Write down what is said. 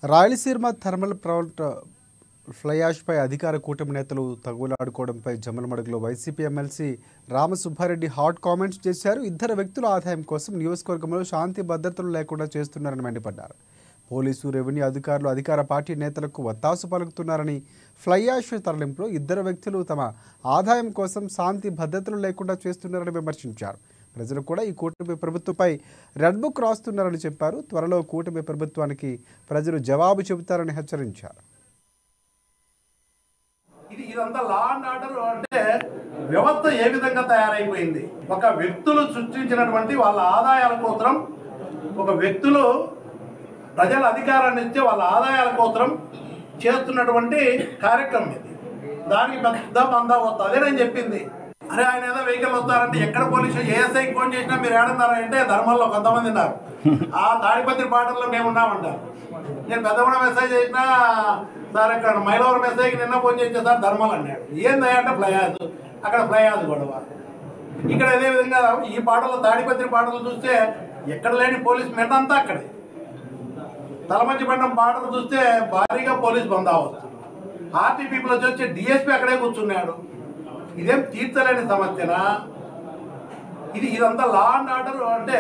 Rayalaseema thermal plant ఫ్లైయాష్పై అధికార కూటమి నేతలు తగులాడుకోవడంపై జమ్మలమడుగులో YCP MLC Ramasubbareddy hot comments చేశారు. ఇద్దరు వ్యక్తుల ఆదాయం కోసం నియోజకవర్గంలో శాంతి భద్రతలు లేకుండా చేస్తున్నారని మండిపడ్డారు. పోలీసు, రెవెన్యూ అధికారులు అధికార పార్టీ నేతలకు వత్తాసు పలుకుతున్నారని, ఫ్లైయాష్ తరలింపులో ఇద్దరు వ్యక్తులు తమ ఆదాయం కోసం శాంతి భద్రతలు లేకుండా చేస్తున్నారని విమర్శించారు. ప్రజలు కూడా ఈ కూటమి ప్రభుత్వంపై రెడ్ బుక్ రాస్తున్నారని చెప్పారు. త్వరలో కూటమి ప్రభుత్వానికి ప్రజలు జవాబు చెబుతారని హెచ్చరించారు. ఇదంతా లా అండ్ ఆర్డర్ అంటే వ్యవస్థ ఏ విధంగా తయారైపోయింది. ఒక వ్యక్తులు సృష్టించినటువంటి వాళ్ళ ఆదాయాల కోసం, ఒక వ్యక్తులు ప్రజల అధికారాన్ని ఇచ్చే వాళ్ళ ఆదాయాల కోసం చేస్తున్నటువంటి కార్యక్రమం ఇది. దానికి పెద్ద బందా వస్తుంది. అదే నేను చెప్పింది. అరే ఆయన ఏదో వెహికల్ వస్తారంటే ఎక్కడ పోలీసు ఏఎస్ఐకి ఫోన్ చేసినా మీరు ఏడున్నారంటే ధర్మంలో కొంతమంది ఉన్నారు. ఆ తాడిపత్రి బార్డర్లో మేము ఉన్నామంటారు. నేను పెద్దగూడ మెసేజ్ చేసినా సార్ ఇక్కడ మైలవరం మెసేజ్కి నిన్న ఫోన్ చేసే సార్ ధర్మాలు అన్నాడు. ఏందయ్యంటే ఫ్లైయాజ్, అక్కడ ఫ్లైయాజ్ గొడవ. ఇక్కడ అదే విధంగా ఈ పాటలు తాడిపత్రి పాటలు చూస్తే ఎక్కడ లేని పోలీస్ మెన్నంతా అక్కడే. తలమంచిపట్నం పాటలు చూస్తే భారీగా పోలీస్ బందోబస్తు. ఆర్టీపీలో వచ్చే డిఎస్పీ అక్కడే కూర్చున్నాడు. ఇదేం తీర్చలేని సమస్యనా? ఇదంతా లా అండ్ ఆర్డర్ అంటే